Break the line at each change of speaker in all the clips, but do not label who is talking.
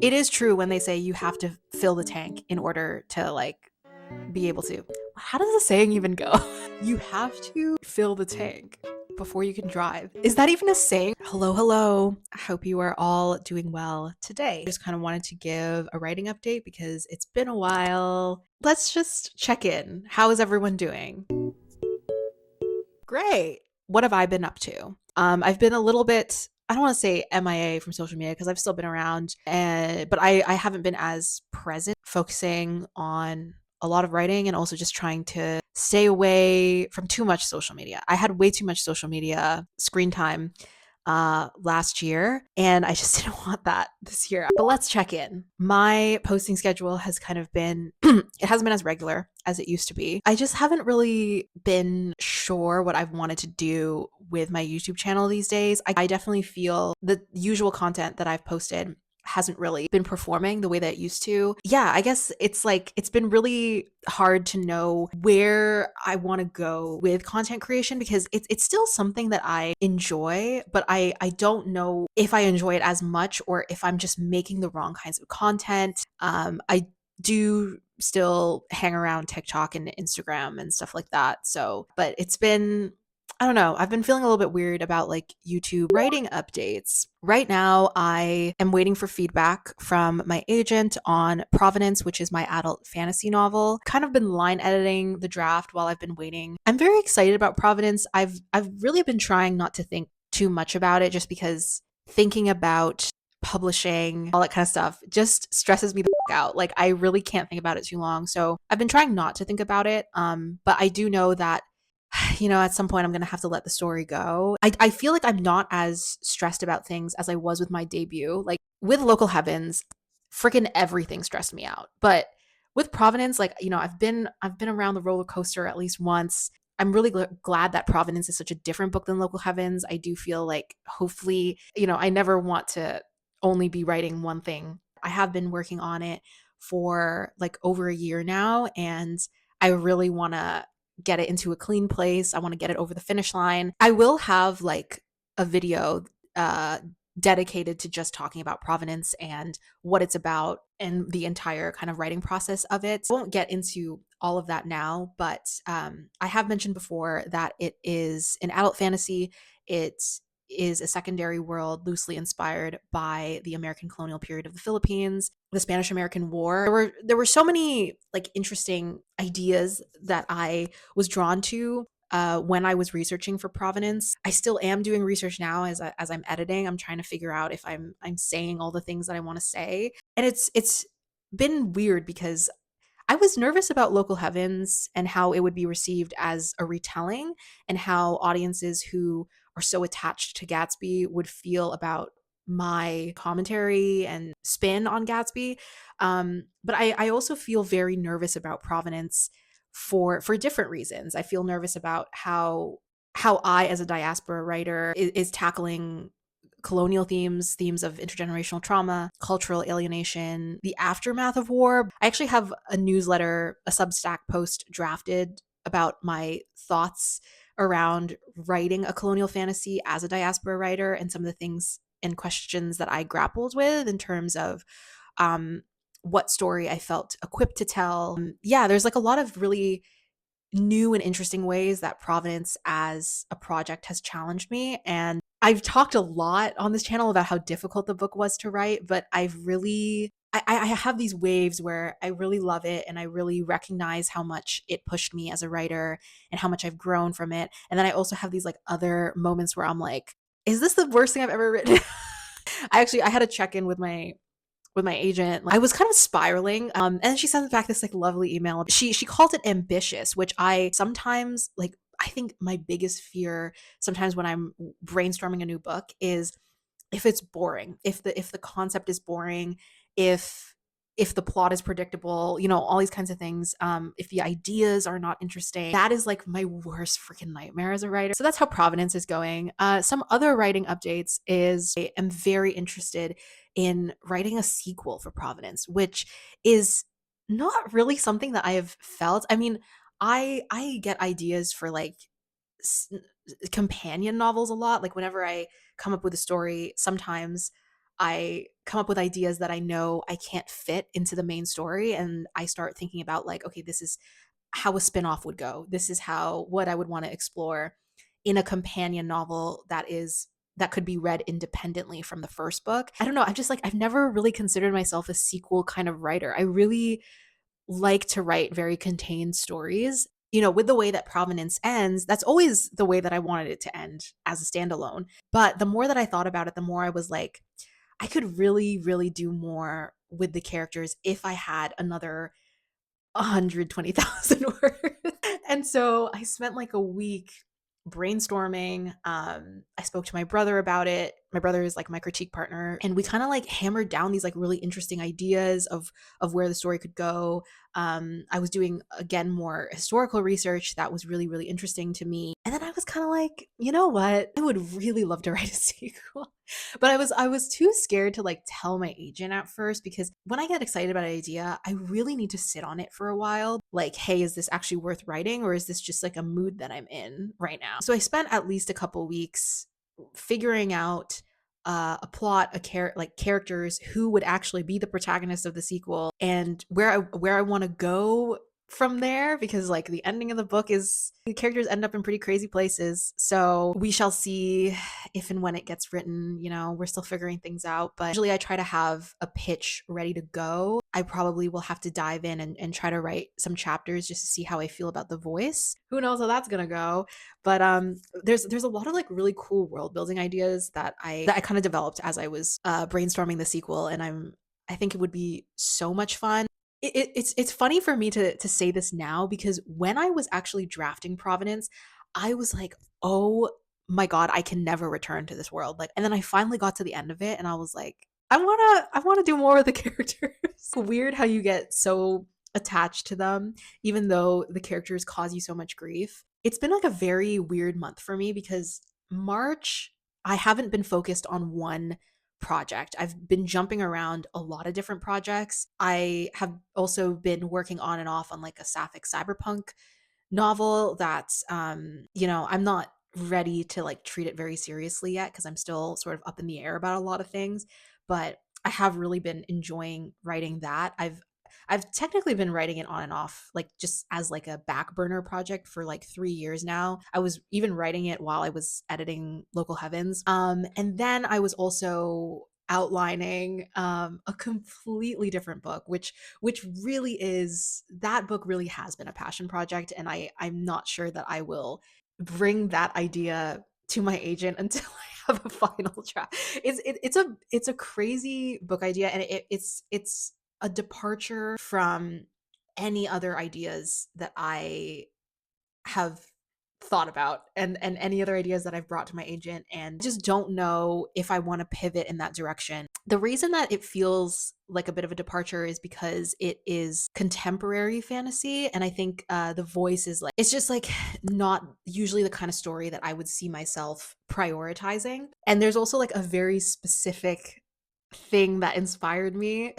It is true when they say you have to fill the tank in order to like be able to. How does the saying even go? You have to fill the tank before you can drive. Is that even a saying? Hello, hello. I hope you are all doing well today. Just kind of wanted to give a writing update because it's been a while. Let's just check in. How is everyone doing? Great. What have I been up to? I've been a little bit, I don't want to say MIA from social media because I've still been around, but I haven't been as present, focusing on a lot of writing and also just trying to stay away from too much social media. I had way too much social media screen time last year, and I just didn't want that this year. But let's check in. My posting schedule has kind of been, it hasn't been as regular as it used to be. I just haven't really been sure what I've wanted to do with my YouTube channel these days. I definitely feel the usual content that I've posted hasn't really been performing the way that it used to. Yeah, I guess it's like it's been really hard to know where I want to go with content creation because it's still something that I enjoy, but I don't know if I enjoy it as much or if I'm just making the wrong kinds of content. I do still hang around TikTok and Instagram and stuff like that. So, but it's been, I don't know. I've been feeling a little bit weird about like YouTube writing updates. Right now, I am waiting for feedback from my agent on Provenance, which is my adult fantasy novel. Kind of been line editing the draft while I've been waiting. I'm very excited about Provenance. I've really been trying not to think too much about it just because thinking about publishing, all that kind of stuff just stresses me the fuck out. Like I really can't think about it too long. So I've been trying not to think about it. But I do know that at some point I'm going to have to let the story go. I feel like I'm not as stressed about things as I was with my debut. Like with Local Heavens, freaking everything stressed me out. But with Provenance, like, I've been around the roller coaster at least once. I'm really glad that Provenance is such a different book than Local Heavens. I do feel like hopefully, I never want to only be writing one thing. I have been working on it for like over a year now, and I really want to get it into a clean place. I want to get it over the finish line. I will have like a video dedicated to just talking about Provenance and what it's about and the entire kind of writing process of it. I won't get into all of that now, but I have mentioned before that it is an adult fantasy. It is a secondary world loosely inspired by the American colonial period of the Philippines, the Spanish American War. There were so many like interesting ideas that I was drawn to when I was researching for Provenance. I still am doing research now as I'm editing. I'm trying to figure out if I'm saying all the things that I want to say, and it's been weird because I was nervous about Local Heavens and how it would be received as a retelling and how audiences who are so attached to Gatsby would feel about my commentary and spin on Gatsby. But I also feel very nervous about Provenance for different reasons. I feel nervous about how I, as a diaspora writer, is tackling colonial themes of intergenerational trauma, cultural alienation, the aftermath of war. I actually have a newsletter, a Substack post drafted about my thoughts around writing a colonial fantasy as a diaspora writer and some of the things and questions that I grappled with in terms of what story I felt equipped to tell. Yeah, there's like a lot of really new and interesting ways that Provenance as a project has challenged me. And I've talked a lot on this channel about how difficult the book was to write, but I have these waves where I really love it and I really recognize how much it pushed me as a writer and how much I've grown from it. And then I also have these like other moments where I'm like, is this the worst thing I've ever written? I had a check-in with my agent. I was kind of spiraling, and she sent back this like lovely email. She called it ambitious, which I sometimes like. I think my biggest fear sometimes when I'm brainstorming a new book is if it's boring, if the concept is boring, if the plot is predictable, all these kinds of things. If the ideas are not interesting, that is like my worst freaking nightmare as a writer. So that's how Provenance is going. Some other writing updates is I am very interested in writing a sequel for Provenance, which is not really something that I have felt. I mean, I get ideas for like s- companion novels a lot. Like whenever I come up with a story, sometimes I come up with ideas that I know I can't fit into the main story, and I start thinking about like, okay, this is how a spin-off would go. This is how what I would want to explore in a companion novel that could be read independently from the first book. I don't know, I'm just like I've never really considered myself a sequel kind of writer. I really like to write very contained stories. With the way that Provenance ends, that's always the way that I wanted it to end as a standalone. But the more that I thought about it, the more I was like, I could really, really do more with the characters if I had another 120,000 words. And so I spent like a week brainstorming. I spoke to my brother about it. My brother is like my critique partner, and we kind of like hammered down these like really interesting ideas of where the story could go. I was doing again more historical research that was really, really interesting to me. And then I was kind of like, you know what? I would really love to write a sequel. But I was too scared to like tell my agent at first, because when I get excited about an idea, I really need to sit on it for a while. Like, hey, is this actually worth writing, or is this just like a mood that I'm in right now? So I spent at least a couple weeks figuring out a plot, like characters who would actually be the protagonist of the sequel, and where I want to go from there, because like the ending of the book is the characters end up in pretty crazy places. So we shall see if and when it gets written. We're still figuring things out, but usually I try to have a pitch ready to go. I probably will have to dive in and try to write some chapters just to see how I feel about the voice. Who knows how that's gonna go? But there's a lot of like really cool world building ideas that I kind of developed as I was brainstorming the sequel, and I think it would be so much fun. It's funny for me to say this now, because when I was actually drafting Provenance, I was like, oh my god, I can never return to this world. Like, and then I finally got to the end of it, and I was like, I wanna do more with the characters. Weird how you get so attached to them, even though the characters cause you so much grief. It's been like a very weird month for me, because March, I haven't been focused on one project. I've been jumping around a lot of different projects. I have also been working on and off on like a sapphic cyberpunk novel that's I'm not ready to like treat it very seriously yet, because I'm still sort of up in the air about a lot of things. But I have really been enjoying writing that. I've technically been writing it on and off, like just as like a back burner project for like 3 years now. I was even writing it while I was editing Local Heavens. And then I was also outlining a completely different book, which really is, that book really has been a passion project, and I'm not sure that I will bring that idea to my agent until I have a final draft. It's a crazy book idea, and it's a departure from any other ideas that I have thought about, and any other ideas that I've brought to my agent, and just don't know if I want to pivot in that direction. The reason that it feels like a bit of a departure is because it is contemporary fantasy, and I think the voice is like, it's just like not usually the kind of story that I would see myself prioritizing. And there's also like a very specific thing that inspired me,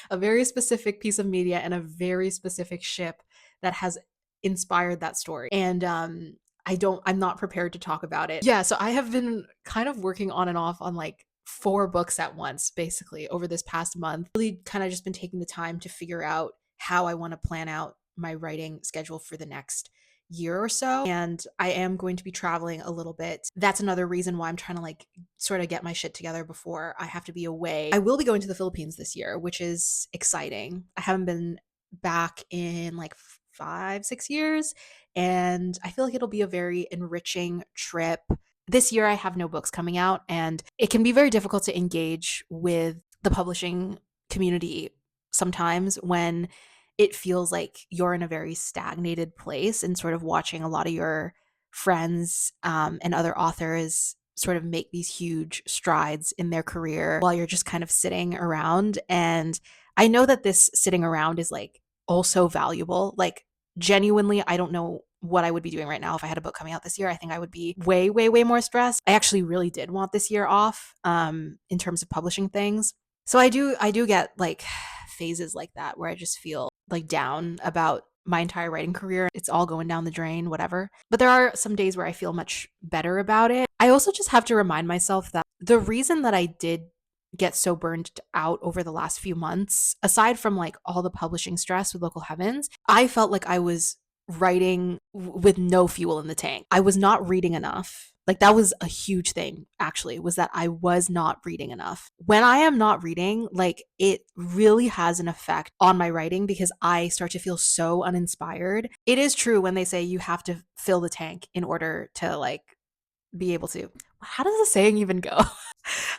a very specific piece of media and a very specific ship that has inspired that story. And I'm not prepared to talk about it. Yeah, so I have been kind of working on and off on like 4 books at once, basically, over this past month. Really kind of just been taking the time to figure out how I want to plan out my writing schedule for the next year or so. And I am going to be traveling a little bit. That's another reason why I'm trying to like sort of get my shit together before I have to be away. I will be going to the Philippines this year, which is exciting. I haven't been back in like 5-6 years, and I feel like it'll be a very enriching trip. This year I have no books coming out, and it can be very difficult to engage with the publishing community sometimes when it feels like you're in a very stagnated place, and sort of watching a lot of your friends and other authors sort of make these huge strides in their career while you're just kind of sitting around. And I know that this sitting around is like also valuable. Like, genuinely, I don't know what I would be doing right now if I had a book coming out this year. I think I would be way, way, way more stressed. I actually really did want this year off in terms of publishing things. So I do get like phases like that where I just feel like down about my entire writing career. It's all going down the drain, whatever. But there are some days where I feel much better about it. I also just have to remind myself that the reason that I did get so burned out over the last few months, aside from like all the publishing stress with Local Heavens, I felt like I was writing with no fuel in the tank. I was not reading enough. Like that was a huge thing actually, was that I was not reading enough. When I am not reading, like it really has an effect on my writing because I start to feel so uninspired. It is true when they say you have to fill the tank in order to like be able to. How does the saying even go?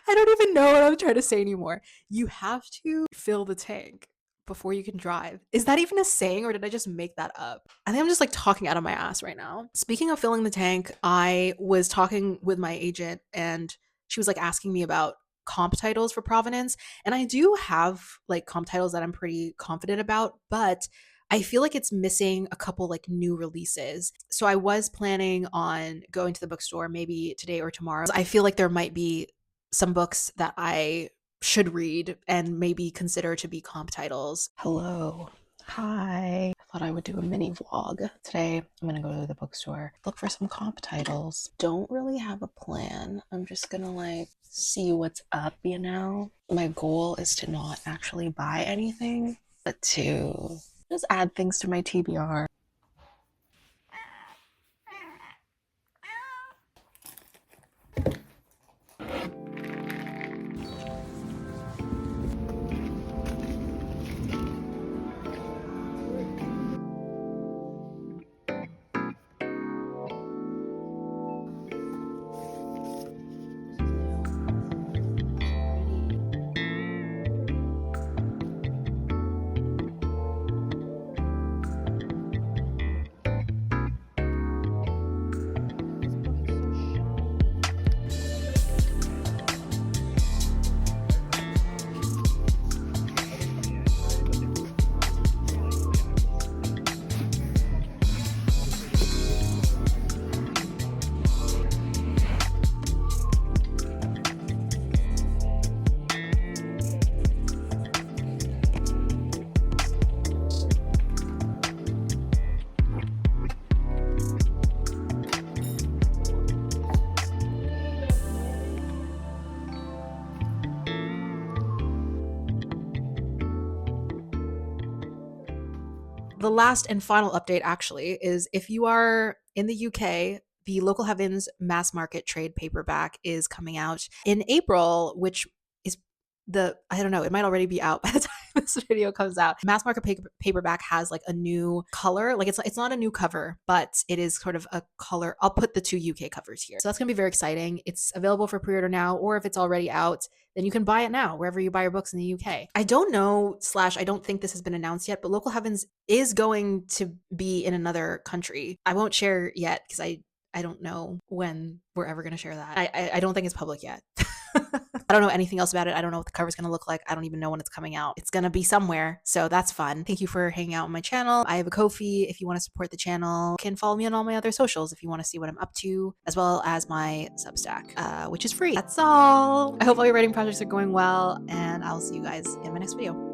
I don't even know what I'm trying to say anymore. You have to fill the tank before you can drive. Is that even a saying or did I just make that up? I think I'm just like talking out of my ass right now. Speaking of filling the tank, I was talking with my agent and she was like asking me about comp titles for provenance. And I do have like comp titles that I'm pretty confident about, but I feel like it's missing a couple like new releases. So I was planning on going to the bookstore maybe today or tomorrow. I feel like there might be some books that I should read and maybe consider to be comp titles. Hello. Hi. I thought I would do a mini vlog. Today I'm gonna go to the bookstore, look for some comp titles. Don't really have a plan. I'm just gonna like see what's up, you know? My goal is to not actually buy anything, but to just add things to my TBR. The last and final update actually is if you are in the UK, the Local Heavens mass market trade paperback is coming out in April, which is I don't know, it might already be out by the time this video comes out. Mass market paperback has like a new color. Like it's not a new cover, but it is sort of a color. I'll put the 2 UK covers here. So that's going to be very exciting. It's available for pre-order now, or if it's already out, then you can buy it now wherever you buy your books in the UK. I don't know, I don't think this has been announced yet, but Local Heavens is going to be in another country. I won't share yet because I don't know when we're ever going to share that. I don't think it's public yet. I don't know anything else about it. I don't know what the cover's going to look like. I don't even know when it's coming out. It's going to be somewhere. So that's fun. Thank you for hanging out on my channel. I have a Ko-fi if you want to support the channel. You can follow me on all my other socials if you want to see what I'm up to, as well as my Substack, which is free. That's all. I hope all your writing projects are going well, and I'll see you guys in my next video.